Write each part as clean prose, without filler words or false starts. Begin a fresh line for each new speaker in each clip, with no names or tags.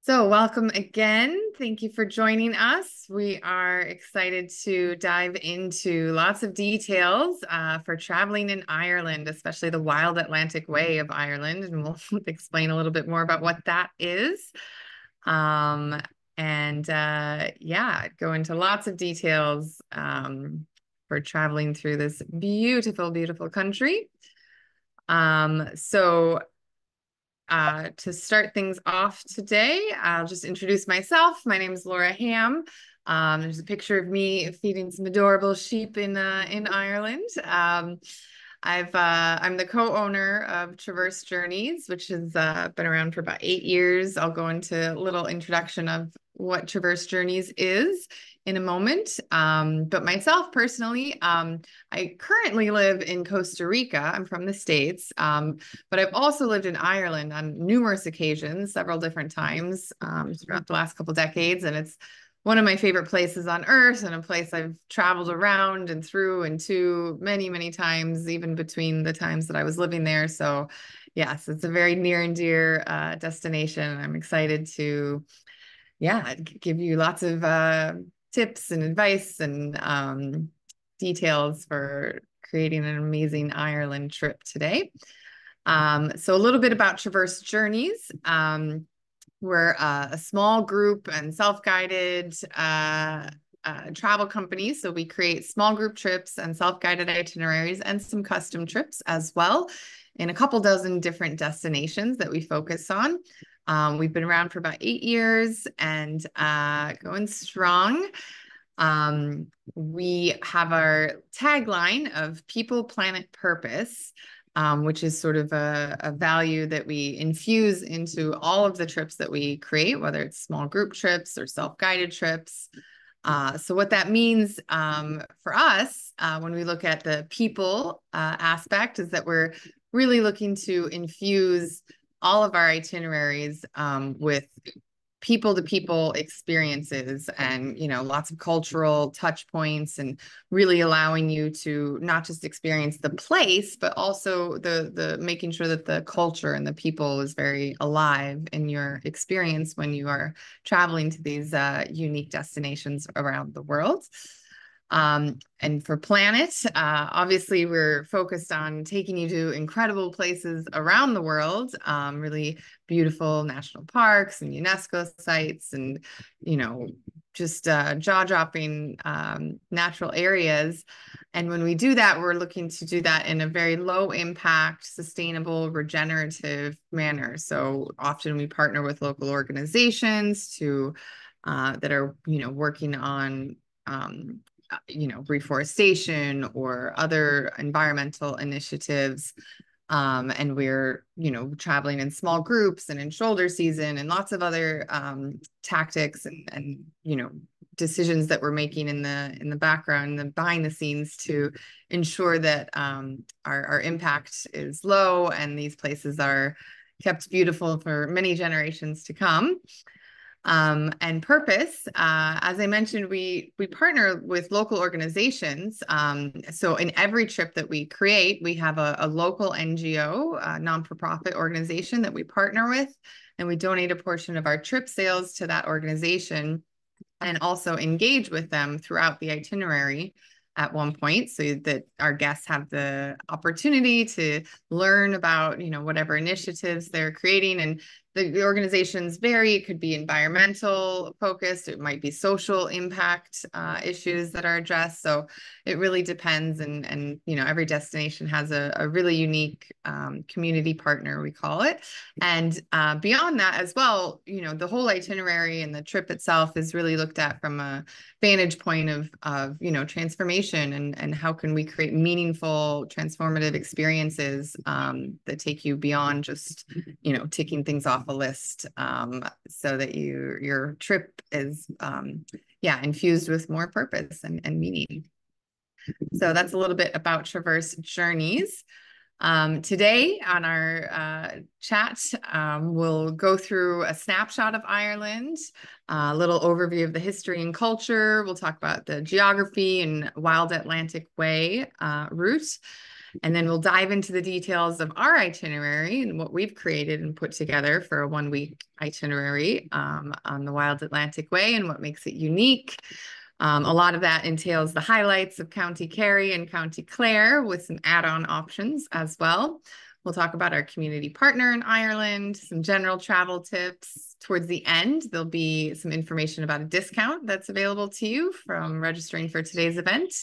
So welcome again. Thank you for joining us. We are excited to dive into lots of details for traveling in Ireland, especially the Wild Atlantic Way of Ireland. And we'll explain a little bit more about what that is. Um, yeah, go into lots of details for traveling through this beautiful, beautiful country. To start things off today, I'll just introduce myself. My name is Laura Ham. There's a picture of me feeding some adorable sheep in Ireland. I'm the co-owner of Traverse Journeys, which has been around for about 8 years. I'll go into a little introduction of what Traverse Journeys is in a moment. But myself personally, I currently live in Costa Rica. I'm from the States, but I've also lived in Ireland on numerous occasions, several different times throughout the last couple decades, and it's one of my favorite places on earth and a place I've traveled around and through and to many, many times, even between the times that I was living there. So yes, it's a very near and dear destination. I'm excited to, give you lots of tips and advice and details for creating an amazing Ireland trip today. So a little bit about Traverse Journeys. We're a small group and self-guided travel company. So we create small group trips and self-guided itineraries and some custom trips as well in a couple dozen different destinations that we focus on. We've been around for about 8 years and going strong. We have our tagline of People, Planet, Purpose, which is sort of a value that we infuse into all of the trips that we create, whether it's small group trips or self-guided trips. So what that means for us when we look at the people aspect is that we're really looking to infuse all of our itineraries with people-to-people experiences and, lots of cultural touch points and really allowing you to not just experience the place, but also the making sure that the culture and the people is very alive in your experience when you are traveling to these unique destinations around the world. And for Planet, obviously we're focused on taking you to incredible places around the world, really beautiful national parks and UNESCO sites and, just jaw-dropping natural areas. And when we do that, we're looking to do that in a very low impact, sustainable, regenerative manner. So often we partner with local organizations to that are, working on reforestation or other environmental initiatives. And we're, traveling in small groups and in shoulder season and lots of other tactics and decisions that we're making in the background, the behind the scenes to ensure that our impact is low and these places are kept beautiful for many generations to come. And purpose, as I mentioned, we partner with local organizations. So in every trip that we create, we have a local NGO, a non-for-profit organization that we partner with, and we donate a portion of our trip sales to that organization and also engage with them throughout the itinerary at one point so that our guests have the opportunity to learn about, whatever initiatives they're creating. And the organizations vary. It could be environmental focused. It might be social impact issues that are addressed. So it really depends. And every destination has a really unique community partner, we call it. And beyond that as well, the whole itinerary and the trip itself is really looked at from a vantage point of transformation and how can we create meaningful, transformative experiences that take you beyond just, ticking things off a list so that your trip is infused with more purpose and meaning. So that's a little bit about Traverse Journeys. Today on our chat, we'll go through a snapshot of Ireland, a little overview of the history and culture. We'll talk about the geography and Wild Atlantic Way route. And then we'll dive into the details of our itinerary and what we've created and put together for a 1-week itinerary on the Wild Atlantic Way and what makes it unique. A lot of that entails the highlights of County Kerry and County Clare with some add-on options as well. We'll talk about our community partner in Ireland, some general travel tips. Towards the end, there'll be some information about a discount that's available to you from registering for today's event.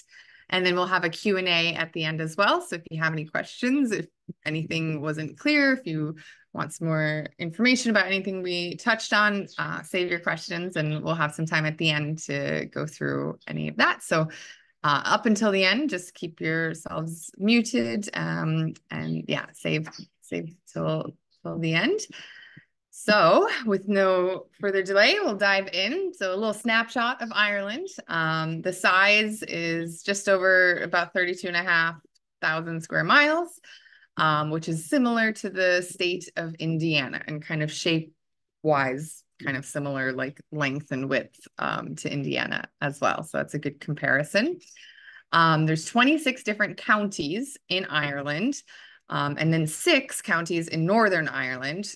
And then we'll have a Q&A at the end as well. So if you have any questions, if anything wasn't clear, if you want some more information about anything we touched on, save your questions and we'll have some time at the end to go through any of that. So up until the end, just keep yourselves muted and yeah, save till the end. So with no further delay, we'll dive in. So a little snapshot of Ireland. The size is just over about 32,500 square miles, which is similar to the state of Indiana and kind of shape-wise, kind of similar like length and width to Indiana as well. So that's a good comparison. There's 26 different counties in Ireland. And then 6 counties in Northern Ireland.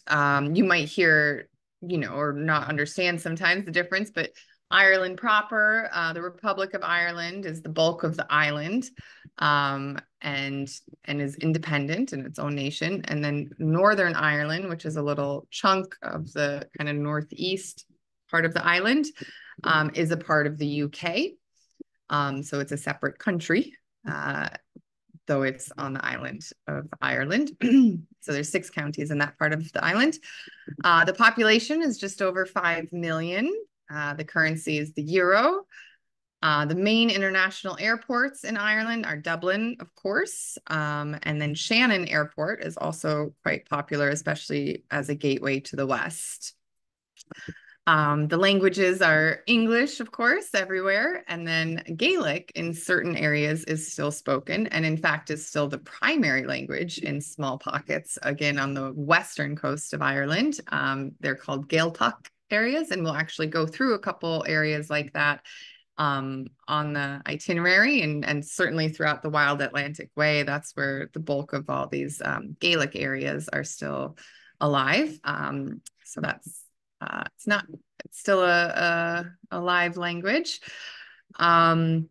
You might hear, or not understand sometimes the difference, but Ireland proper, the Republic of Ireland is the bulk of the island and is independent in its own nation. And then Northern Ireland, which is a little chunk of the kind of northeast part of the island, is a part of the UK. So it's a separate country. Though it's on the island of Ireland. So there's 6 counties in that part of the island. The population is just over 5 million. The currency is the euro. The main international airports in Ireland are Dublin, of course. And then Shannon Airport is also quite popular, especially as a gateway to the west. The languages are English, of course, everywhere, and then Gaelic in certain areas is still spoken, and in fact is still the primary language in small pockets, again, on the western coast of Ireland. They're called Gaeltacht areas, and we'll actually go through a couple areas like that on the itinerary, and certainly throughout the Wild Atlantic Way. That's where the bulk of all these Gaelic areas are still alive. So that's it's still a live language. So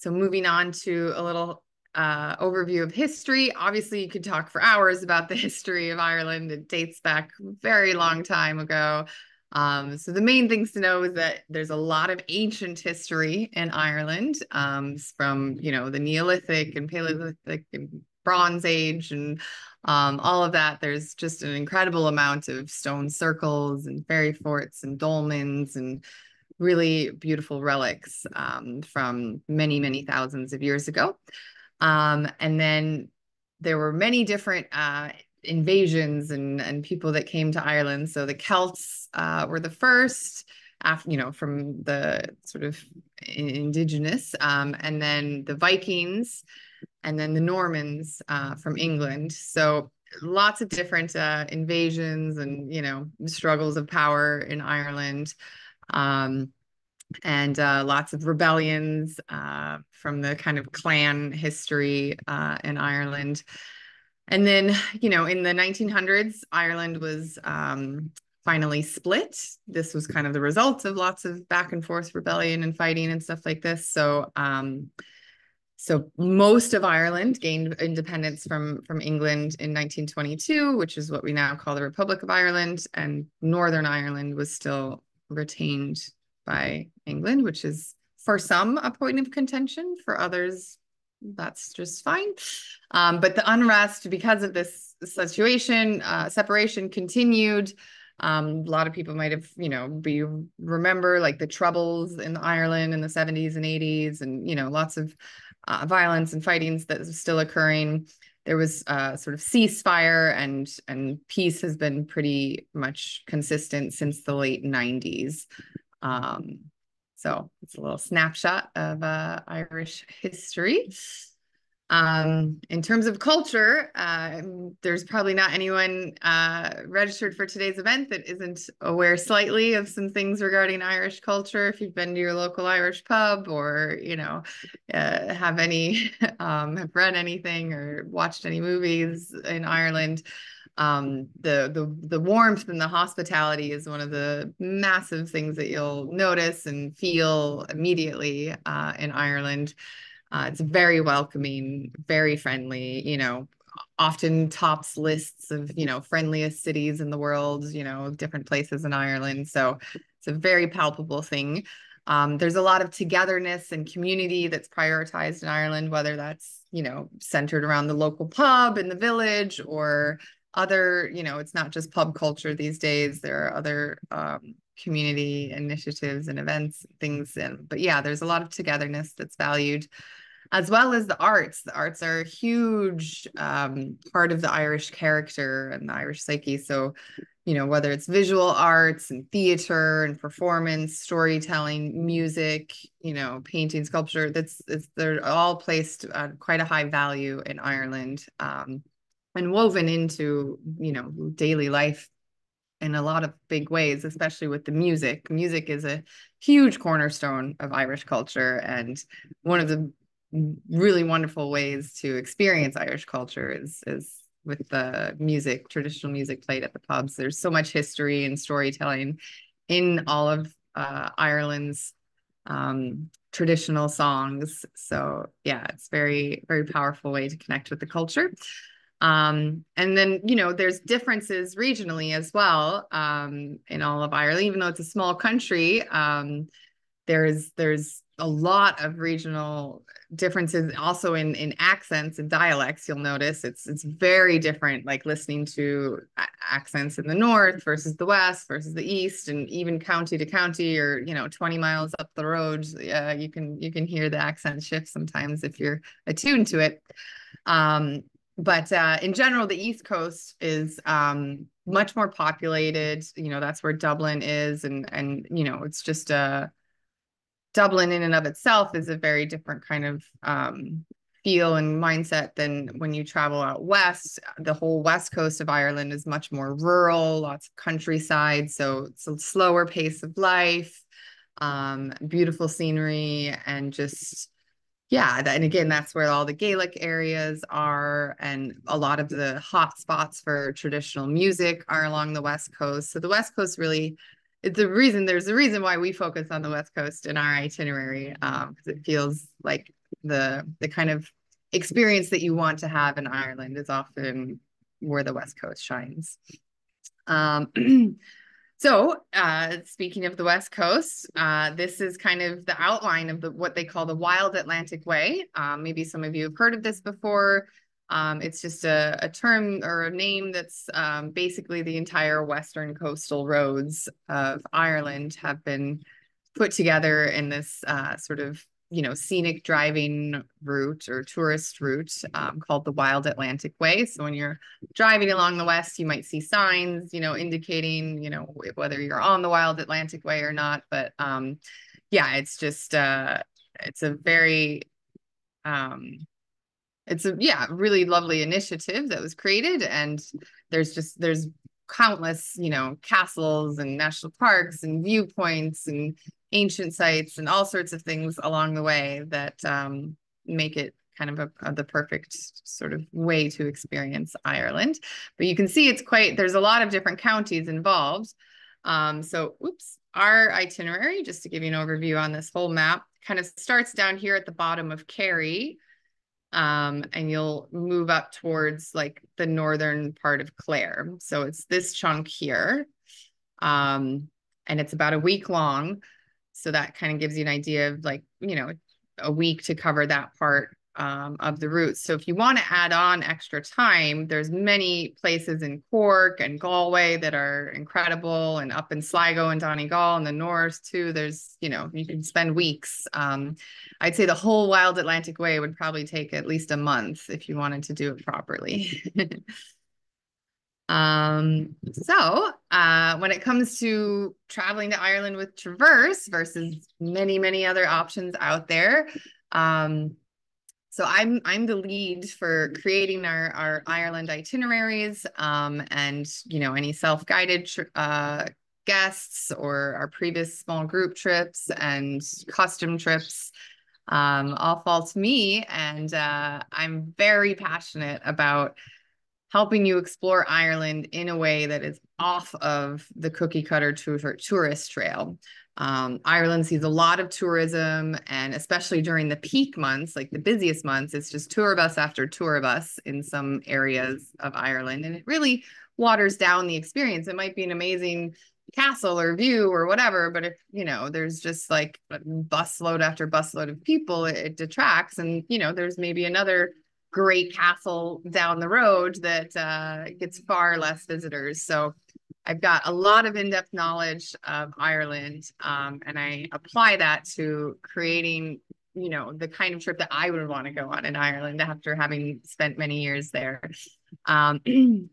moving on to a little overview of history. Obviously, you could talk for hours about the history of Ireland. It dates back a very long time ago. So the main things to know is that there's a lot of ancient history in Ireland from, the Neolithic and Paleolithic and Bronze Age and all of that. There's just an incredible amount of stone circles and fairy forts and dolmens and really beautiful relics from many, many thousands of years ago. And then there were many different invasions and people that came to Ireland. So the Celts were the first, after, from the sort of indigenous, and then the Vikings, and then the Normans from England. So lots of different invasions and, struggles of power in Ireland. And lots of rebellions from the kind of clan history in Ireland. And then, in the 1900s, Ireland was finally split. This was kind of the result of lots of back and forth rebellion and fighting and stuff like this. So most of Ireland gained independence from England in 1922, which is what we now call the Republic of Ireland, and Northern Ireland was still retained by England, which is for some a point of contention. For others, that's just fine. But the unrest because of this situation, separation continued. A lot of people might have, remember like the Troubles in Ireland in the 70s and 80s and, lots of violence and fightings that was still occurring. There was sort of ceasefire and peace has been pretty much consistent since the late 90s. So it's a little snapshot of Irish history. In terms of culture, there's probably not anyone registered for today's event that isn't aware slightly of some things regarding Irish culture. If you've been to your local Irish pub, or have any have read anything or watched any movies in Ireland, the warmth and the hospitality is one of the massive things that you'll notice and feel immediately in Ireland. It's very welcoming, very friendly, often tops lists of, friendliest cities in the world, different places in Ireland. So it's a very palpable thing. There's a lot of togetherness and community that's prioritized in Ireland, whether that's, centered around the local pub in the village, or other, it's not just pub culture these days. There are other community initiatives and events, things. But yeah, there's a lot of togetherness that's valued, as well as the arts. The arts are a huge part of the Irish character and the Irish psyche. So, whether it's visual arts and theater and performance, storytelling, music, painting, sculpture, they're all placed at quite a high value in Ireland, and woven into, daily life in a lot of big ways, especially with the music. Music is a huge cornerstone of Irish culture, and one of the really wonderful ways to experience Irish culture is with the music, traditional music played at the pubs. There's so much history and storytelling in all of Ireland's traditional songs. So yeah, it's very, very powerful way to connect with the culture. And then, there's differences regionally as well, in all of Ireland. Even though it's a small country, there's a lot of regional differences also in accents and dialects. You'll notice it's very different, like listening to accents in the north versus the west versus the east, and even county to county, or 20 miles up the road, you can hear the accent shift sometimes if you're attuned to it. But in general, the East Coast is much more populated. That's where Dublin is, and it's just Dublin in and of itself is a very different kind of feel and mindset than when you travel out west. The whole west coast of Ireland is much more rural, lots of countryside, so it's a slower pace of life, beautiful scenery, and just yeah, and again, that's where all the Gaelic areas are, and a lot of the hot spots for traditional music are along the West Coast. So the West Coast really, there's a reason why we focus on the West Coast in our itinerary, because it feels like the kind of experience that you want to have in Ireland is often where the West Coast shines. So, speaking of the West Coast, this is kind of the outline of what they call the Wild Atlantic Way. Maybe some of you have heard of this before. It's just a term or a name that's basically the entire western coastal roads of Ireland have been put together in this sort of scenic driving route or tourist route called the Wild Atlantic Way. So when you're driving along the west, you might see signs, indicating, whether you're on the Wild Atlantic Way or not. But yeah, it's just it's a very it's a really lovely initiative that was created, and there's countless castles and national parks and viewpoints and ancient sites and all sorts of things along the way that make it kind of the perfect sort of way to experience Ireland. But you can see there's a lot of different counties involved. So our itinerary, just to give you an overview on this whole map, kind of starts down here at the bottom of Kerry, and you'll move up towards like the northern part of Clare. So it's this chunk here, and it's about a week long. So that kind of gives you an idea of like, a week to cover that part of the route. So if you want to add on extra time, there's many places in Cork and Galway that are incredible, and up in Sligo and Donegal in the north too. There's, you can spend weeks. I'd say the whole Wild Atlantic Way would probably take at least a month if you wanted to do it properly. So when it comes to traveling to Ireland with Traverse versus many, many other options out there, So I'm the lead for creating our Ireland itineraries, and any self-guided guests or our previous small group trips and custom trips, all fall to me. And I'm very passionate about helping you explore Ireland in a way that is off of the cookie cutter tourist trail. Ireland sees a lot of tourism, and especially during the peak months, like the busiest months, it's just tour bus after tour bus in some areas of Ireland. And it really waters down the experience. It might be an amazing castle or view or whatever, but if there's just like a busload after busload of people, it detracts. And there's maybe another great castle down the road that gets far less visitors. So I've got a lot of in-depth knowledge of Ireland, and I apply that to creating, the kind of trip that I would want to go on in Ireland after having spent many years there.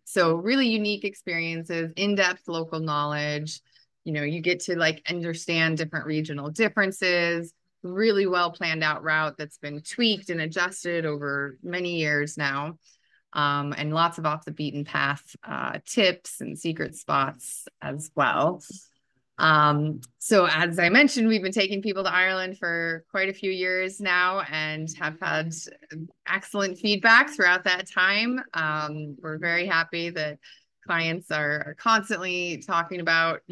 So really unique experiences, in-depth local knowledge. You get to like understand different regional differences, really well planned out route that's been tweaked and adjusted over many years now, and lots of off the beaten path tips and secret spots as well. So as I mentioned, we've been taking people to Ireland for quite a few years now and have had excellent feedback throughout that time. We're very happy that clients are constantly talking about,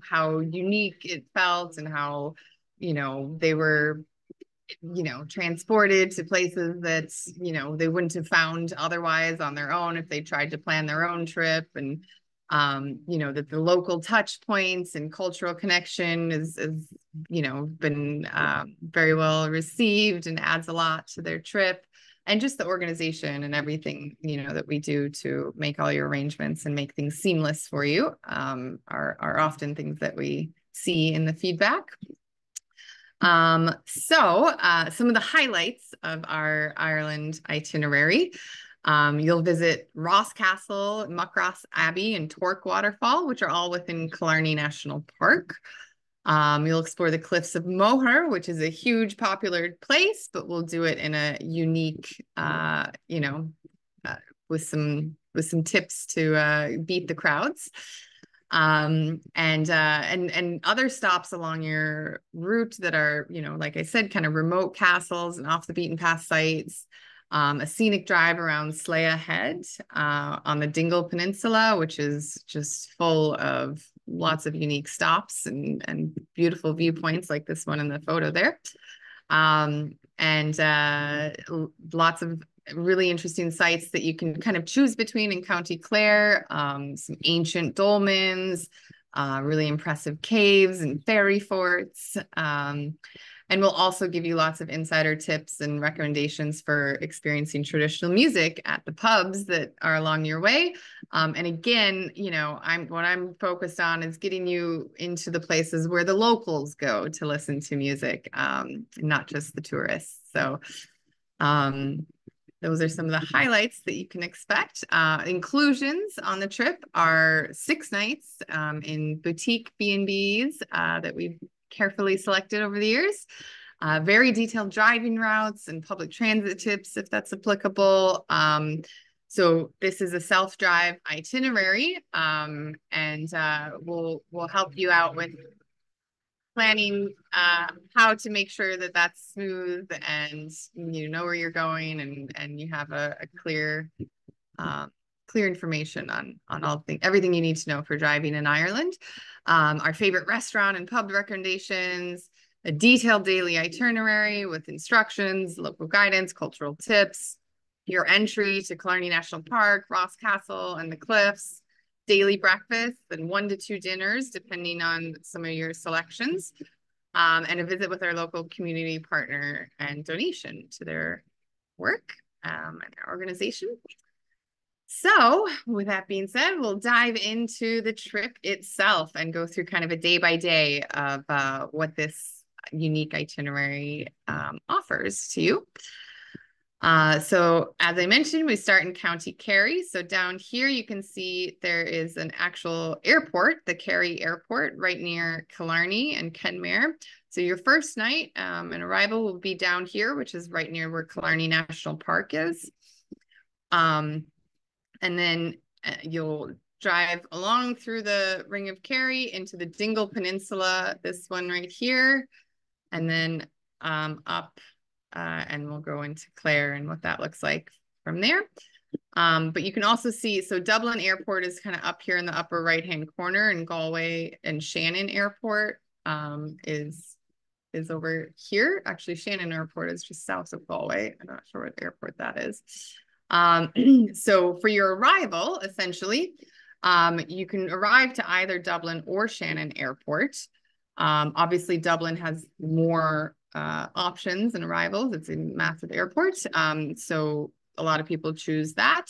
how unique it felt and how, they were, transported to places that, they wouldn't have found otherwise on their own if they tried to plan their own trip. And that the local touch points and cultural connection is been very well received and adds a lot to their trip. And just the organization and everything, that we do to make all your arrangements and make things seamless for you, are often things that we see in the feedback. So some of the highlights of our Ireland itinerary. You'll visit Ross Castle, Muckross Abbey, and Torque Waterfall, which are all within Killarney National Park. You'll explore the Cliffs of Moher, which is a huge popular place, but we'll do it in a unique, with some tips to beat the crowds. And other stops along your route that are, like I said, kind of remote castles and off the beaten path sites. A scenic drive around Slea Head on the Dingle Peninsula, which is just full of lots of unique stops and beautiful viewpoints like this one in the photo there. And lots of really interesting sites that you can kind of choose between in County Clare, some ancient dolmens, really impressive caves and fairy forts. And we'll also give you lots of insider tips and recommendations for experiencing traditional music at the pubs that are along your way. And again, what I'm focused on is getting you into the places where the locals go to listen to music, not just the tourists. So those are some of the highlights that you can expect. Inclusions on the trip are 6 nights in boutique B&Bs that we've carefully selected over the years. Very detailed driving routes and public transit tips, if that's applicable. So this is a self-drive itinerary, and we'll help you out with planning how to make sure that that's smooth and you know where you're going and you have a clear information on everything you need to know for driving in Ireland. Our favorite restaurant and pub recommendations, a detailed daily itinerary with instructions, local guidance, cultural tips, your entry to Killarney National Park, Ross Castle, and the Cliffs, daily breakfast, and 1 to 2 dinners, depending on some of your selections, and a visit with our local community partner and donation to their work and their organization. So with that being said, we'll dive into the trip itself and go through kind of a day by day of what this unique itinerary offers to you. So as I mentioned, we start in County Kerry. So down here, you can see there is an actual airport, the Kerry Airport, right near Killarney and Kenmare. So your first night and arrival will be down here, which is right near where Killarney National Park is. And then you'll drive along through the Ring of Kerry into the Dingle Peninsula, this one right here, and then up and we'll go into Clare and what that looks like from there. But you can also see, so Dublin Airport is kind of up here in the upper right-hand corner, and Galway and Shannon Airport is over here. Actually, Shannon Airport is just south of Galway. I'm not sure what airport that is. So for your arrival, essentially, you can arrive to either Dublin or Shannon Airport. Obviously, Dublin has more options and arrivals. It's a massive airport. So a lot of people choose that.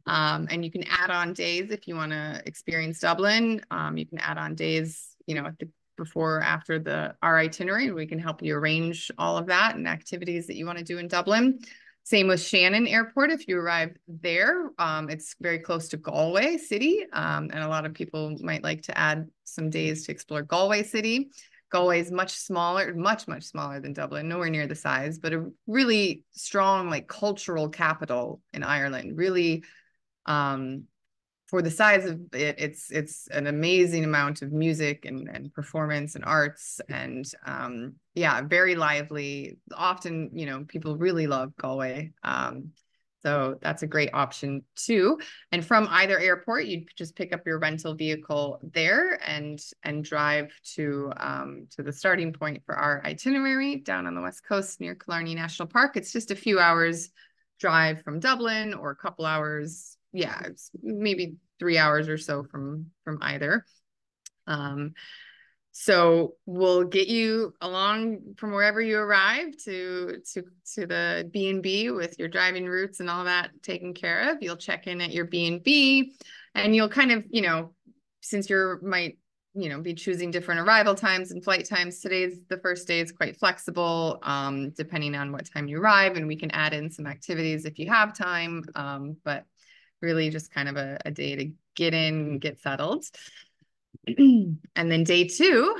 And you can add on days if you want to experience Dublin. You can add on days, you know, at the before or after our itinerary. We can help you arrange all of that and activities that you want to do in Dublin. Same with Shannon Airport. If you arrive there, it's very close to Galway City. And a lot of people might like to add some days to explore Galway City. Galway is much smaller, much smaller than Dublin, nowhere near the size, but a really strong, like, cultural capital in Ireland. Really, for the size of it, it's an amazing amount of music and performance and arts, and yeah, very lively. Often, you know, people really love Galway. So that's a great option too. And from either airport, you just pick up your rental vehicle there and drive to the starting point for our itinerary down on the west coast near Killarney National Park. It's just a few hours drive from Dublin, or a couple hours. Yeah, it's maybe 3 hours or so from either. So we'll get you along from wherever you arrive to the B&B with your driving routes and all that taken care of. You'll check in at your B&B, and you'll kind of, you know, since you might, you know, be choosing different arrival times and flight times, today's the first day is quite flexible, depending on what time you arrive, and we can add in some activities if you have time, but really just kind of a day to get in, get settled. And then day two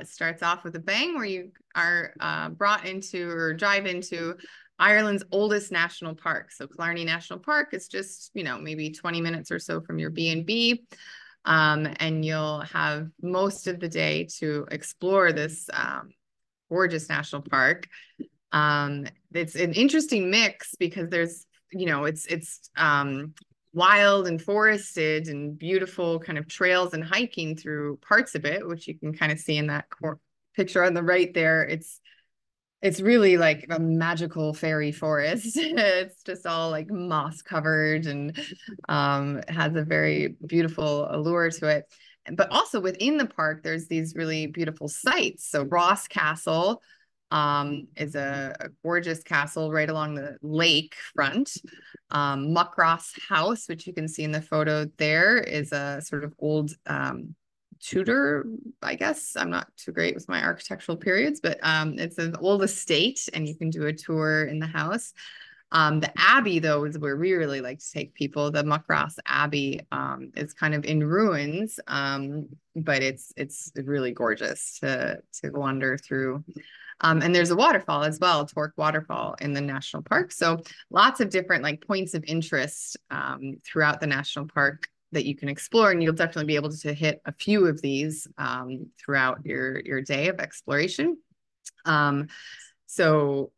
starts off with a bang, where you are brought into or drive into Ireland's oldest national park. So Killarney National Park is just, you know, maybe 20 minutes or so from your B&B. And you'll have most of the day to explore this gorgeous national park. It's an interesting mix because there's, you know, it's wild and forested and beautiful kind of trails and hiking through parts of it, which you can kind of see in that picture on the right there. It's really like a magical fairy forest. It's just all like moss covered, and has a very beautiful allure to it. But also within the park, there's these really beautiful sites. So Ross Castle is a gorgeous castle right along the lake front. Muckross House, which you can see in the photo there, is a sort of old Tudor, I guess. I'm not too great with my architectural periods, but it's an old estate, and you can do a tour in the house. The Abbey, though, is where we really like to take people. The Muckross Abbey is kind of in ruins, but it's really gorgeous to wander through. And there's a waterfall as well, Torque Waterfall, in the national park. So lots of different like points of interest throughout the national park that you can explore, and you'll definitely be able to hit a few of these throughout your day of exploration. So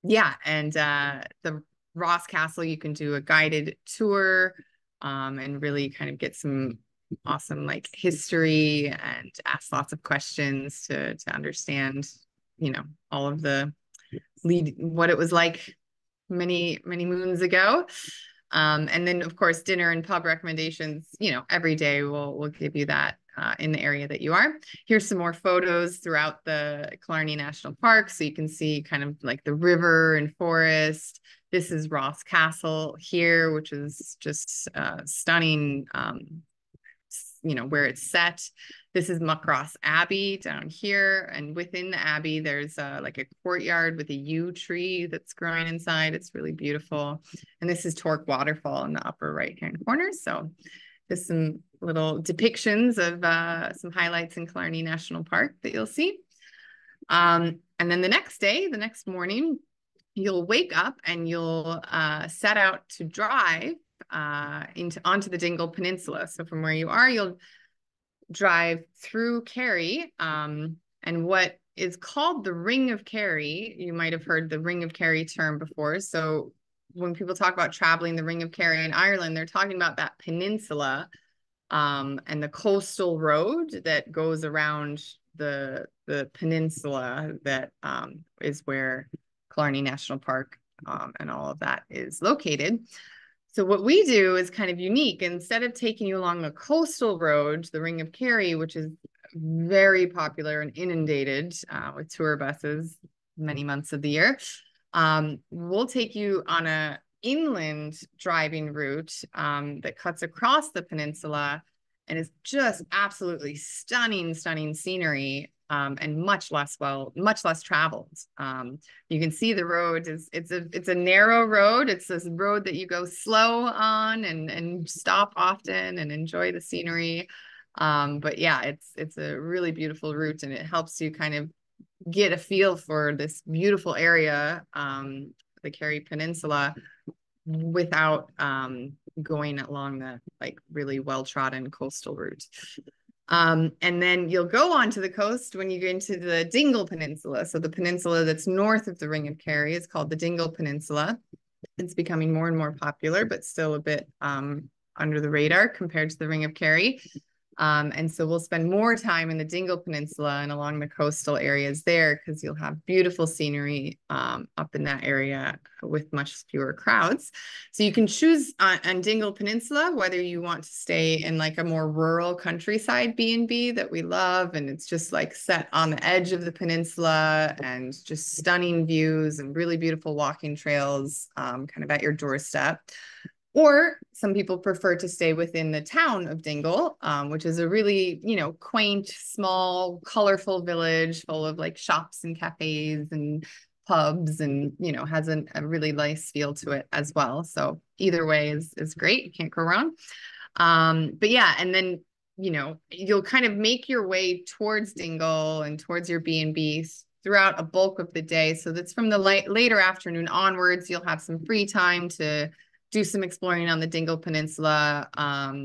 yeah, and the Ross Castle, you can do a guided tour and really kind of get some awesome like history and ask lots of questions to understand, you know, all of the what it was like many moons ago. And then of course dinner and pub recommendations, you know, every day we'll give you that in the area that you are. Here's some more photos throughout the Killarney National Park, so you can see kind of like the river and forest. This is Ross Castle here, which is just stunning, you know, where it's set. This is Muckross Abbey down here. And within the Abbey, there's like a courtyard with a yew tree that's growing inside. It's really beautiful. And this is Torque Waterfall in the upper right-hand corner. So there's some little depictions of some highlights in Killarney National Park that you'll see. And then the next day, the next morning, you'll wake up and you'll set out to drive onto the Dingle Peninsula. So from where you are, you'll drive through Kerry, and what is called the Ring of Kerry. You might have heard the Ring of Kerry term before. So when people talk about traveling the Ring of Kerry in Ireland, they're talking about that peninsula and the coastal road that goes around the peninsula that is where Killarney National Park and all of that is located. So what we do is kind of unique. Instead of taking you along a coastal road, the Ring of Kerry, which is very popular and inundated with tour buses many months of the year, we'll take you on a inland driving route that cuts across the peninsula and is just absolutely stunning, stunning scenery. And much less traveled. You can see the road it's a narrow road. It's this road that you go slow on and stop often and enjoy the scenery. But yeah, it's a really beautiful route, and it helps you kind of get a feel for this beautiful area, the Kerry Peninsula, without going along the like really well-trodden coastal route. And then you'll go onto the coast when you get into the Dingle Peninsula. So the peninsula that's north of the Ring of Kerry is called the Dingle Peninsula. It's becoming more and more popular, but still a bit under the radar compared to the Ring of Kerry. And so we'll spend more time in the Dingle Peninsula and along the coastal areas there, because you'll have beautiful scenery up in that area with much fewer crowds. So you can choose on Dingle Peninsula whether you want to stay in like a more rural countryside B&B that we love, and it's just like set on the edge of the peninsula and just stunning views and really beautiful walking trails kind of at your doorstep. Or some people prefer to stay within the town of Dingle, which is a really, quaint, small, colorful village full of like shops and cafes and pubs, and, has a really nice feel to it as well. So either way is great. You can't go wrong. But yeah, and then, you'll kind of make your way towards Dingle and towards your B&Bs throughout a bulk of the day. So that's from the later afternoon onwards. You'll have some free time to do some exploring on the Dingle Peninsula.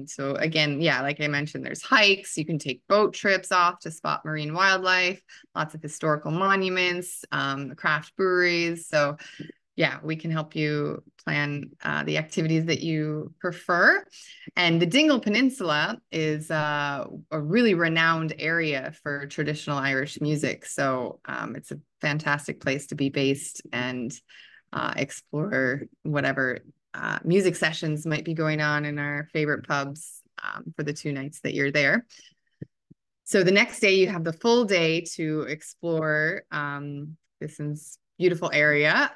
So again, yeah, like I mentioned, there's hikes. You can take boat trips off to spot marine wildlife, lots of historical monuments, craft breweries. So yeah, we can help you plan the activities that you prefer. And the Dingle Peninsula is a really renowned area for traditional Irish music. So it's a fantastic place to be based and explore whatever music sessions might be going on in our favorite pubs for the 2 nights that you're there. So the next day you have the full day to explore this beautiful area.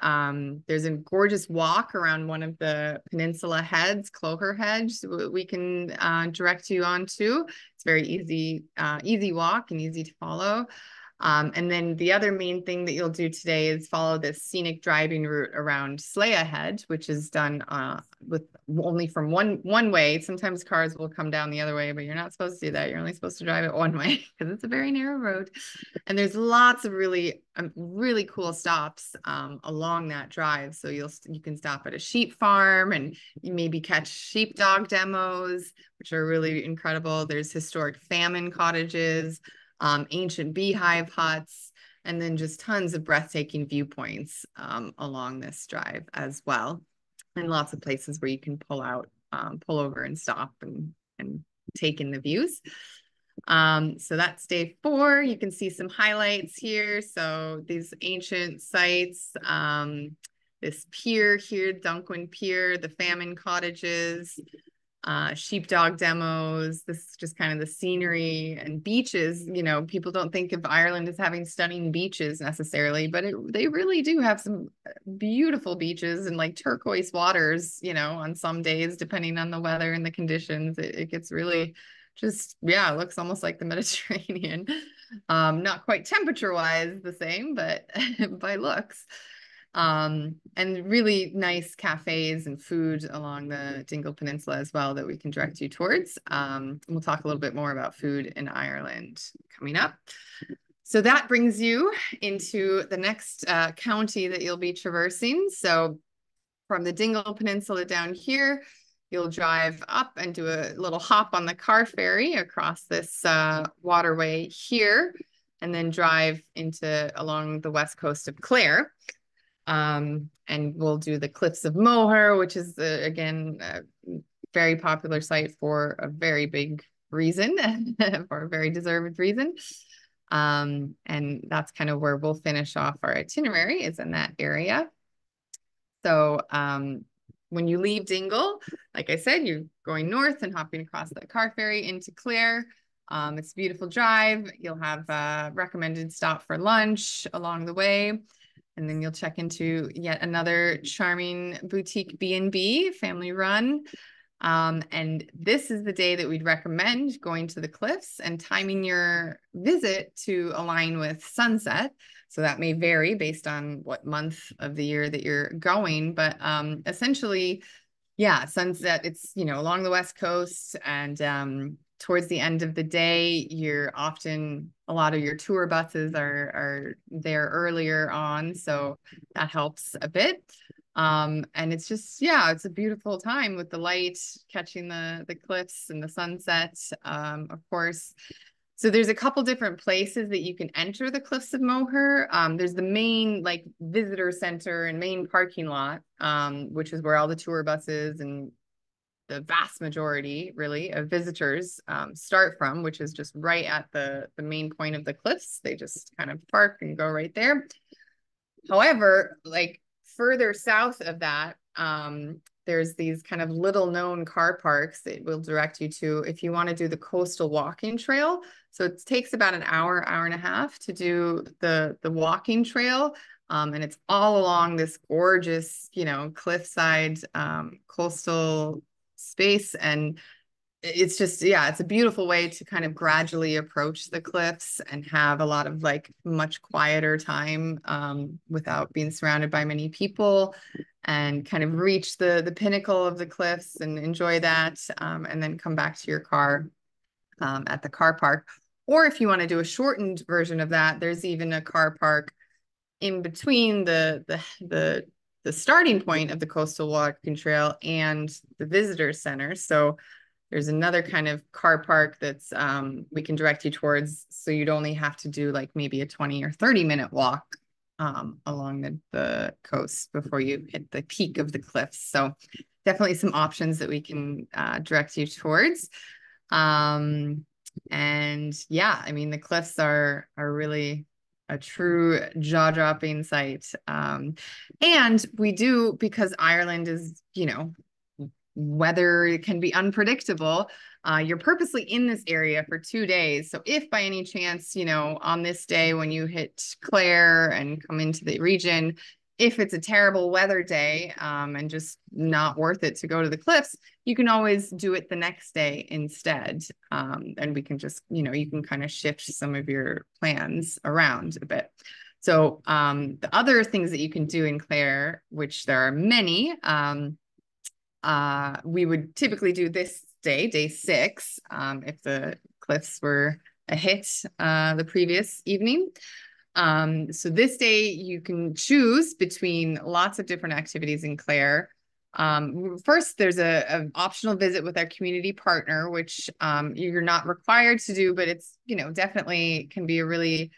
There's a gorgeous walk around one of the peninsula heads, Cloher Head, we can direct you onto. It's very easy walk and easy to follow. And then the other main thing that you'll do today is follow this scenic driving route around Slea Head, which is done with only from one way. Sometimes cars will come down the other way, but you're not supposed to do that. You're only supposed to drive it one way because it's a very narrow road. And there's lots of really cool stops along that drive. So you can stop at a sheep farm and you maybe catch sheepdog demos, which are really incredible. There's historic famine cottages, ancient beehive huts, and then just tons of breathtaking viewpoints along this drive as well. And lots of places where you can pull over and stop and take in the views. So that's day 4. You can see some highlights here. So these ancient sites, this pier here, Dunquin Pier, the famine cottages, sheepdog demos. This is just kind of the scenery and beaches. People don't think of Ireland as having stunning beaches necessarily, but they really do have some beautiful beaches and like turquoise waters, on some days, depending on the weather and the conditions. It gets really just, yeah, it looks almost like the Mediterranean. Not quite temperature-wise the same, but by looks. And really nice cafes and food along the Dingle Peninsula as well that we can direct you towards. We'll talk a little bit more about food in Ireland coming up. So that brings you into the next county that you'll be traversing. So from the Dingle Peninsula down here, you'll drive up and do a little hop on the car ferry across this waterway here, and then drive along the west coast of Clare. And we'll do the Cliffs of Moher, which is, again, a very popular site for a very big reason, for a very deserved reason. And that's kind of where we'll finish off our itinerary, is in that area. So when you leave Dingle, like I said, you're going north and hopping across the car ferry into Clare. It's a beautiful drive. You'll have a recommended stop for lunch along the way. And then you'll check into yet another charming boutique B&B, family run. And this is the day that we'd recommend going to the cliffs and timing your visit to align with sunset. So that may vary based on what month of the year that you're going, but essentially, yeah, sunset, it's, along the West Coast, and towards the end of the day, a lot of your tour buses are there earlier on, so that helps a bit. And it's just, yeah, it's a beautiful time with the light catching the cliffs and the sunset, of course. So there's a couple different places that you can enter the Cliffs of Moher. There's the main visitor center and main parking lot, which is where all the tour buses and the vast majority really of visitors start from, which is just right at the main point of the cliffs. They just kind of park and go right there. However, further south of that, there's these kind of little known car parks that will direct you to if you want to do the coastal walking trail. So it takes about an hour and a half to do the walking trail. And it's all along this gorgeous, cliffside coastal space. And it's just, yeah, it's a beautiful way to kind of gradually approach the cliffs and have a lot of much quieter time without being surrounded by many people, and kind of reach the pinnacle of the cliffs and enjoy that, and then come back to your car at the car park. Or if you want to do a shortened version of that, there's even a car park in between the starting point of the coastal walking trail and the visitor center. So there's another kind of car park that's we can direct you towards, so you'd only have to do maybe a 20 or 30-minute walk along the coast before you hit the peak of the cliffs. So definitely some options that we can direct you towards. And yeah, I mean, the cliffs are really a true jaw-dropping sight. And we do, because Ireland is, weather can be unpredictable. You're purposely in this area for 2 days. So if by any chance, on this day when you hit Clare and come into the region, if it's a terrible weather day and just not worth it to go to the cliffs, you can always do it the next day instead. And we can just, you can kind of shift some of your plans around a bit. So the other things that you can do in Clare, which there are many, we would typically do this day 6, if the cliffs were a hit the previous evening. So this day you can choose between lots of different activities in Clare. First, there's an optional visit with our community partner, which you're not required to do, but it's, definitely can be a really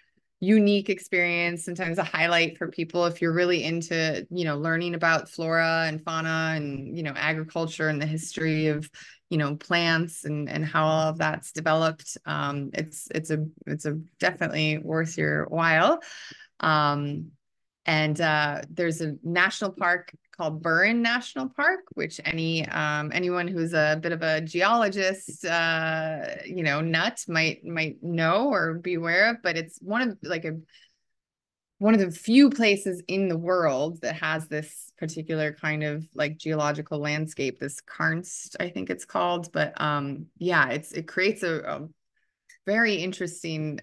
unique experience, sometimes a highlight for people if you're really into, learning about flora and fauna and, agriculture and the history of, plants and how all of that's developed. It's a definitely worth your while. And there's a national park called Burren National Park, which anyone who's a bit of a geologist, nut might know or be aware of. But it's one of one of the few places in the world that has this particular kind of like geological landscape, this karst, I think it's called. But yeah, it creates a very interesting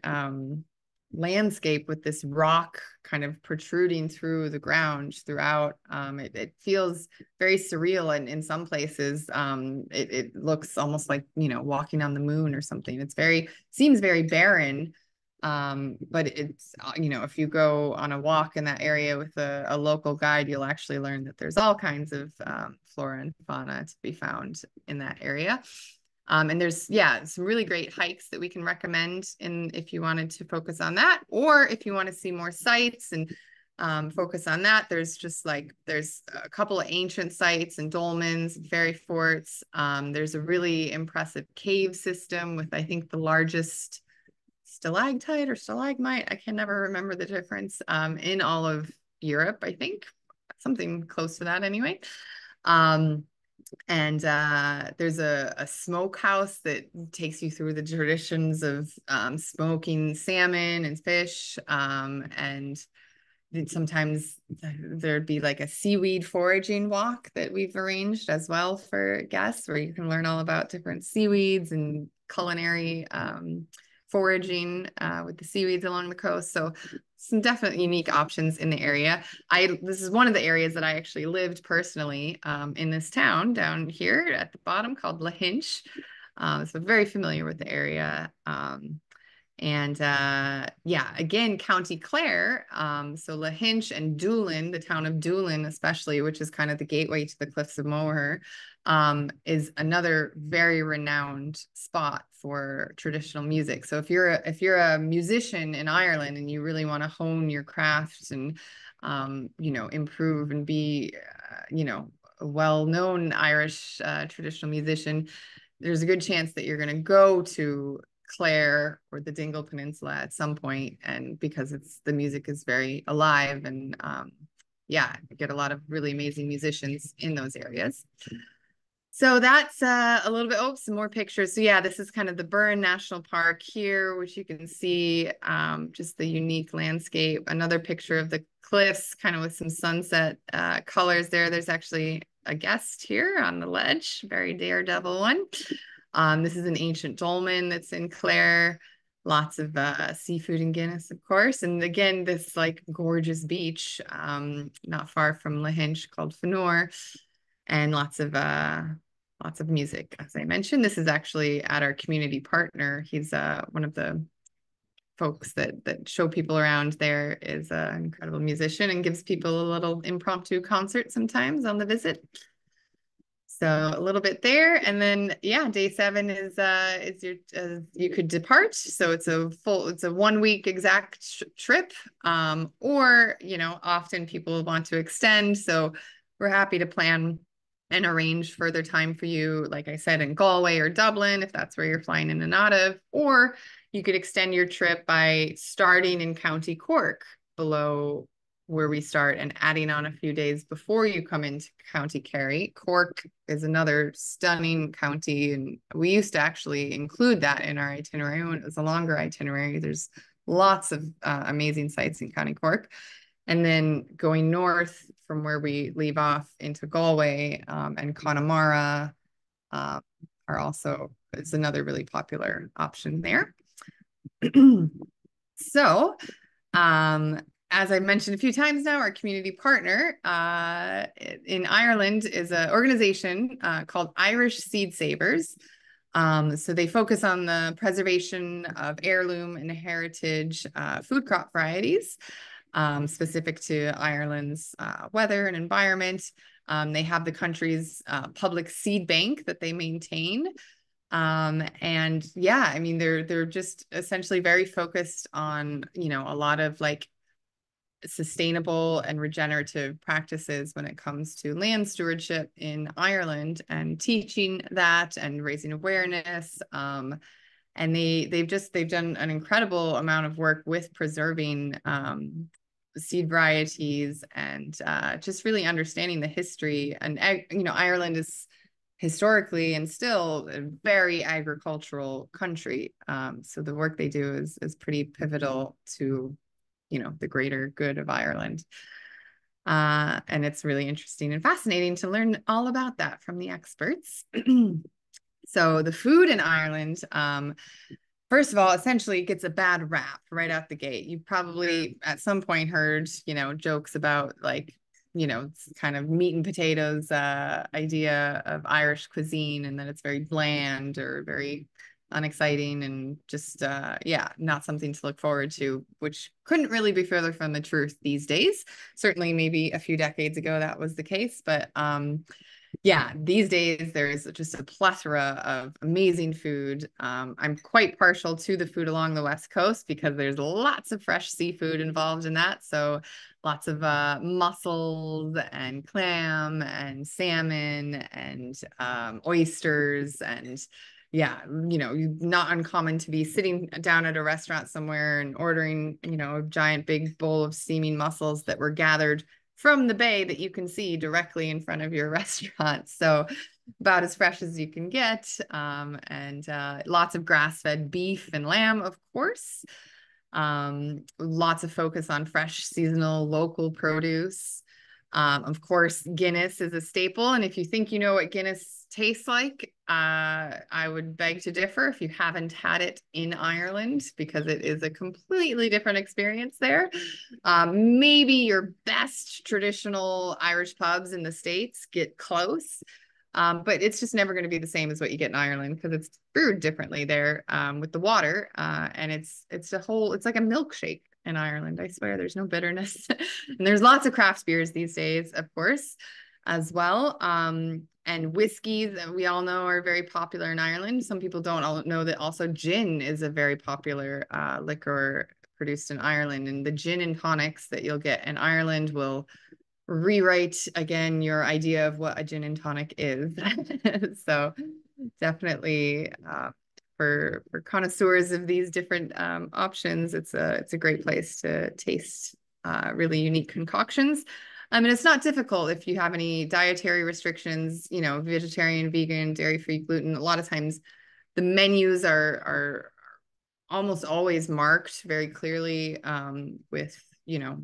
landscape with this rock kind of protruding through the ground throughout. It feels very surreal, and in some places it looks almost like, you know, walking on the moon or something. Seems very barren, but it's, you know, if you go on a walk in that area with a local guide, you'll actually learn that there's all kinds of flora and fauna to be found in that area. And there's, yeah, some really great hikes that we can recommend if you wanted to focus on that, or if you want to see more sites and focus on that. There's a couple of ancient sites and dolmens, fairy forts. There's a really impressive cave system with, I think, the largest stalactite or stalagmite, I can never remember the difference, in all of Europe, I think, something close to that anyway. And there's a smokehouse that takes you through the traditions of smoking salmon and fish. And sometimes there'd be like a seaweed foraging walk that we've arranged as well for guests, where you can learn all about different seaweeds and culinary foraging with the seaweeds along the coast. So some definitely unique options in the area. This is one of the areas that I actually lived personally in this town down here at the bottom called Lahinch. So very familiar with the area. And yeah, again, County Clare. So Lahinch and Doolin, the town of Doolin especially, which is kind of the gateway to the Cliffs of Moher, is another very renowned spot for traditional music. So if you're a musician in Ireland and you really want to hone your craft and you know, improve and be you know, a well-known Irish traditional musician, there's a good chance that you're going to go to Clare or the Dingle Peninsula at some point, and because the music is very alive, and yeah, you get a lot of really amazing musicians in those areas. So that's a little bit, some more pictures. So yeah, this is kind of the Burren National Park here, which you can see just the unique landscape. Another picture of the cliffs, kind of with some sunset colors there. There's actually a guest here on the ledge, very daredevil one. This is an ancient dolmen that's in Clare. Lots of seafood and Guinness, of course. And again, this like gorgeous beach not far from Lahinch called Fanor, and lots of music, as I mentioned. This is actually at our community partner. He's one of the folks that show people around there, is an incredible musician and gives people a little impromptu concert sometimes on the visit. So a little bit there, and then yeah, day 7 is your you could depart. So it's a 1 week exact trip, or you know, often people want to extend. So we're happy to plan and arrange further time for you, like I said, in Galway or Dublin, if that's where you're flying in and out of, or you could extend your trip by starting in County Cork below where we start and adding on a few days before you come into County Kerry. Cork is another stunning county, and we used to actually include that in our itinerary when it was a longer itinerary. There's lots of amazing sites in County Cork. And then going north from where we leave off into Galway and Connemara is another really popular option there. So, as I mentioned a few times now, our community partner in Ireland is an organization called Irish Seed Savers. So they focus on the preservation of heirloom and heritage food crop varieties, specific to Ireland's weather and environment. They have the country's public seed bank that they maintain. And yeah, I mean, they're just essentially very focused on, you know, a lot of like sustainable and regenerative practices when it comes to land stewardship in Ireland, and teaching that and raising awareness. And they've done an incredible amount of work with preserving seed varieties, and just really understanding the history. And you know, Ireland is historically and still a very agricultural country. So the work they do is pretty pivotal to the greater good of Ireland. And it's really interesting and fascinating to learn all about that from the experts. So the food in Ireland, first of all, essentially gets a bad rap right out the gate. You probably at some point heard, jokes about like, kind of meat and potatoes idea of Irish cuisine, and that it's very bland or very unexciting and just, not something to look forward to, which couldn't really be further from the truth these days. Certainly maybe a few decades ago that was the case, but these days there's just a plethora of amazing food. I'm quite partial to the food along the West Coast because there's lots of fresh seafood involved in that. So lots of mussels and clam and salmon and oysters and not uncommon to be sitting down at a restaurant somewhere and ordering, a giant big bowl of steaming mussels that were gathered from the bay that you can see directly in front of your restaurant. So about as fresh as you can get. And lots of grass-fed beef and lamb, of course. Lots of focus on fresh, seasonal, local produce. Of course, Guinness is a staple. And if you think you know what Guinness tastes like, I would beg to differ if you haven't had it in Ireland, because it is a completely different experience there. Maybe your best traditional Irish pubs in the States get close. But it's just never going to be the same as what you get in Ireland, because it's brewed differently there with the water. And it's like a milkshake in Ireland. I swear there's no bitterness. And there's lots of craft beers these days, of course, as well. And whiskeys that we all know are very popular in Ireland. Some people don't all know that also gin is a very popular liquor produced in Ireland. And the gin and tonics that you'll get in Ireland will rewrite again your idea of what a gin and tonic is. So definitely for connoisseurs of these different options, it's a great place to taste really unique concoctions. I mean, it's not difficult if you have any dietary restrictions, vegetarian, vegan, dairy-free, gluten. A lot of times the menus are almost always marked very clearly with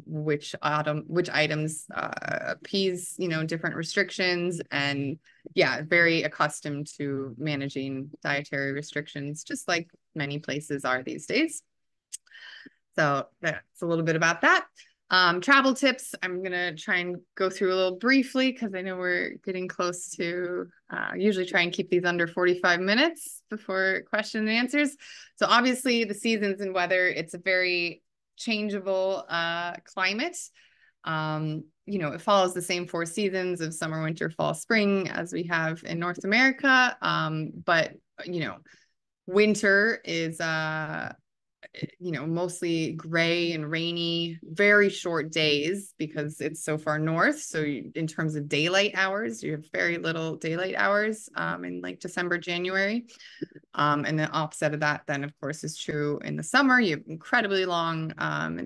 which items appease different restrictions, and very accustomed to managing dietary restrictions, just like many places are these days. So that's a little bit about that. Travel tips, I'm gonna try and go through a little briefly because I know we're getting close to usually try and keep these under 45 minutes before question and answers. So obviously the seasons and weather, it's a very changeable climate. It follows the same 4 seasons of summer, winter, fall, spring as we have in North America. But winter is mostly gray and rainy, very short days because it's so far north. So in terms of daylight hours, you have very little daylight hours in like December, January. And the opposite of that then, of course, is true in the summer. You have incredibly long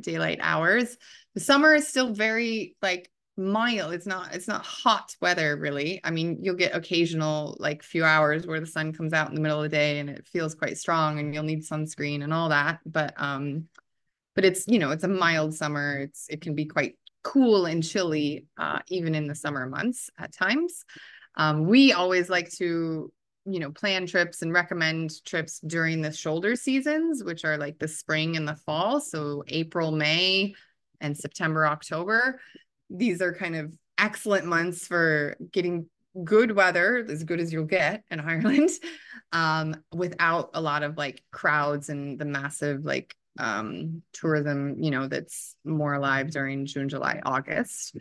daylight hours. The summer is still very like mild. It's not hot weather really. I mean, you'll get occasional like few hours where the sun comes out in the middle of the day and it feels quite strong and you'll need sunscreen and all that. But it's it's a mild summer. It can be quite cool and chilly even in the summer months at times. We always like to plan trips and recommend trips during the shoulder seasons, which are like the spring and the fall. So April, May, and September, October. These are kind of excellent months for getting good weather, as good as you'll get in Ireland, without a lot of like crowds and the massive like tourism, that's more alive during June, July, August.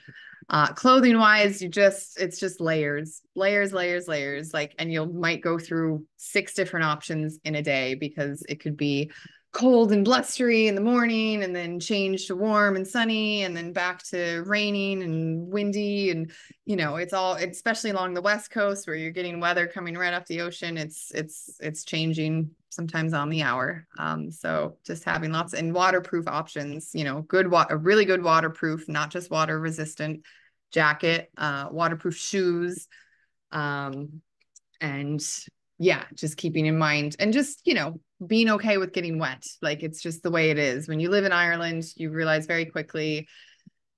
Clothing wise, it's just layers, like, and you might go through 6 different options in a day because it could be cold and blustery in the morning and then change to warm and sunny and then back to raining and windy. And, it's all, especially along the West Coast where you're getting weather coming right off the ocean. It's changing sometimes on the hour. So just having lots and waterproof options, a really good waterproof, not just water resistant jacket, waterproof shoes. And just keeping in mind and just, being okay with getting wet. Like, it's just the way it is. When you live in Ireland, you realize very quickly,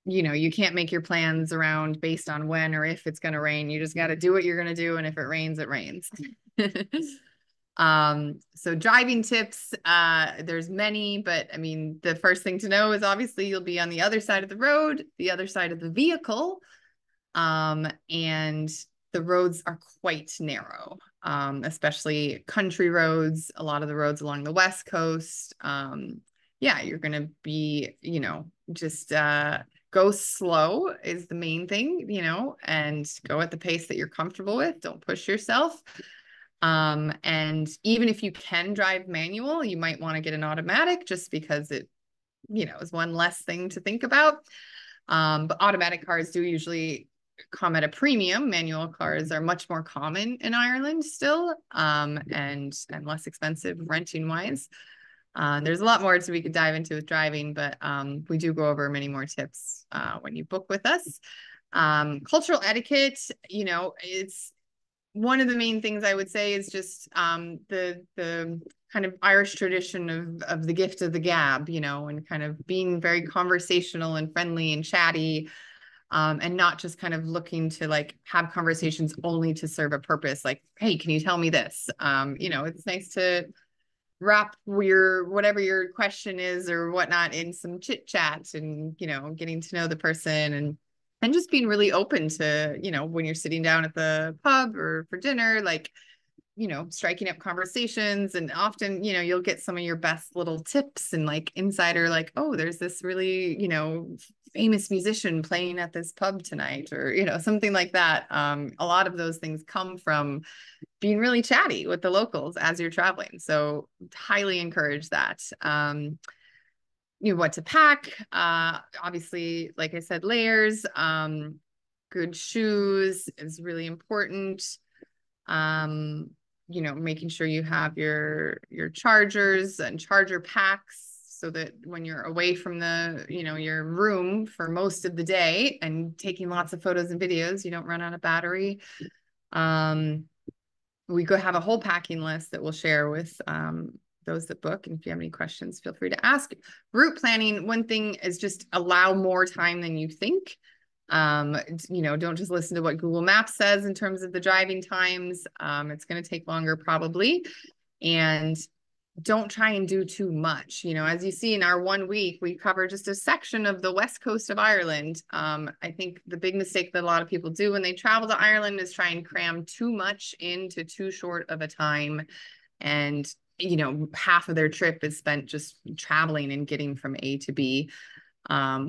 you know, you can't make your plans around based on when or if it's going to rain. You just got to do what you're going to do. And if it rains, it rains. So driving tips, there's many, but I mean, the first thing to know is obviously you'll be on the other side of the road, the other side of the vehicle. And the roads are quite narrow, especially country roads, a lot of the roads along the West Coast. Yeah, you're going to be, you know, just go slow is the main thing, you know, and go at the pace that you're comfortable with. Don't push yourself. And even if you can drive manual, you might want to get an automatic just because it, you know, is one less thing to think about. But automatic cars do usually come at a premium. Manual cars are much more common in Ireland still, and less expensive renting wise. There's a lot more we could dive into with driving, but we do go over many more tips when you book with us. Cultural etiquette, you know, it's one of the main things I would say is just the kind of Irish tradition of the gift of the gab, you know, and kind of being very conversational and friendly and chatty, and not just kind of looking to like have conversations only to serve a purpose. Like, hey, can you tell me this? You know, it's nice to wrap your whatever your question is or whatnot in some chit chat and, you know, getting to know the person and just being really open to, you know, when you're sitting down at the pub or for dinner, like, you know, striking up conversations. And often, you know, you'll get some of your best little tips and like insider, like, oh, there's this really, you know, famous musician playing at this pub tonight, or, you know, something like that. A lot of those things come from being really chatty with the locals as you're traveling. So highly encourage that. You know, what to pack. Obviously, like I said, layers, good shoes is really important. You know, making sure you have your chargers and charger packs so that when you're away from the, you know, your room for most of the day and taking lots of photos and videos, you don't run out of battery. We go have a whole packing list that we'll share with those that book. And if you have any questions, feel free to ask. Route planning, one thing is just allow more time than you think. You know, don't just listen to what Google Maps says in terms of the driving times. It's going to take longer probably. And don't try and do too much. You know, as you see in our 1 week, we cover just a section of the west coast of Ireland. I think the big mistake that a lot of people do when they travel to Ireland is try and cram too much into too short of a time. And, you know, half of their trip is spent just traveling and getting from A to B.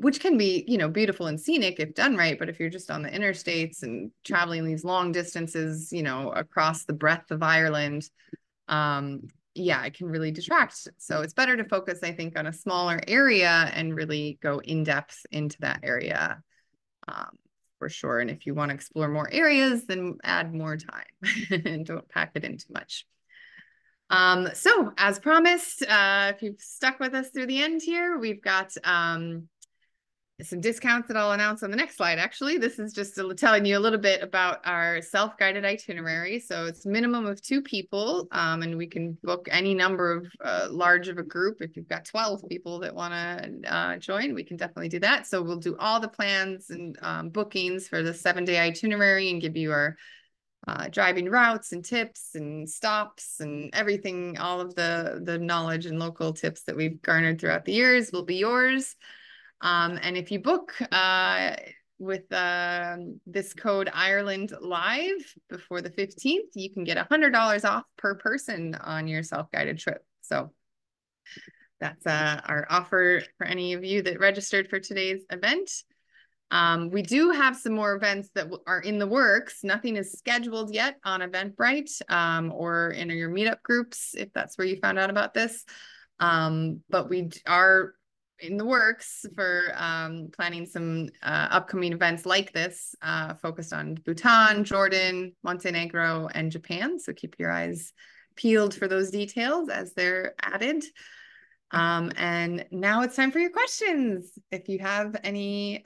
Which can be, you know, beautiful and scenic if done right. But if you're just on the interstates and traveling these long distances, you know, across the breadth of Ireland, yeah, it can really detract. So it's better to focus, I think, on a smaller area and really go in depth into that area, for sure. And if you want to explore more areas, then add more time and don't pack it in too much. So as promised, if you've stuck with us through the end here, we've got some discounts that I'll announce on the next slide. Actually, this is just telling you a little bit about our self-guided itinerary. So it's minimum of 2 people, and we can book any number of large of a group. If you've got 12 people that want to join, we can definitely do that. So we'll do all the plans and bookings for the 7-day itinerary and give you our driving routes and tips and stops and everything. All of the knowledge and local tips that we've garnered throughout the years will be yours. And if you book with this code Ireland Live before the 15th, you can get $100 off per person on your self-guided trip. So that's our offer for any of you that registered for today's event. We do have some more events that are in the works. Nothing is scheduled yet on Eventbrite or in your meetup groups, if that's where you found out about this. But we are in the works for planning some upcoming events like this, focused on Bhutan, Jordan, Montenegro, and Japan. So keep your eyes peeled for those details as they're added. And now it's time for your questions. If you have any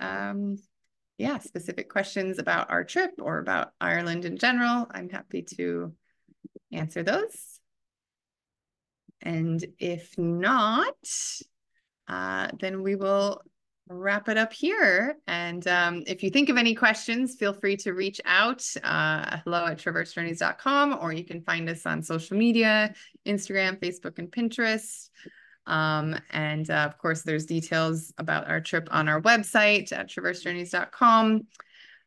specific questions about our trip or about Ireland in general, I'm happy to answer those. And if not, then we will wrap it up here. And if you think of any questions, feel free to reach out, hello@traversejourneys.com, or you can find us on social media, Instagram, Facebook, and Pinterest. And of course, there's details about our trip on our website at traversejourneys.com.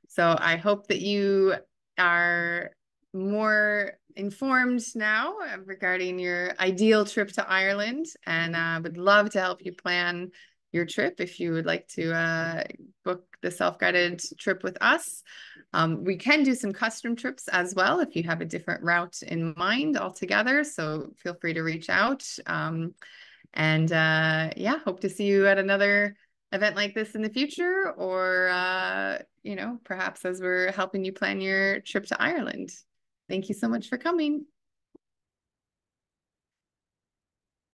So I hope that you are more informed now regarding your ideal trip to Ireland, and I would love to help you plan your trip if you would like to book the self-guided trip with us. We can do some custom trips as well if you have a different route in mind altogether. So feel free to reach out. And yeah, hope to see you at another event like this in the future, or you know, perhaps as we're helping you plan your trip to Ireland. Thank you so much for coming.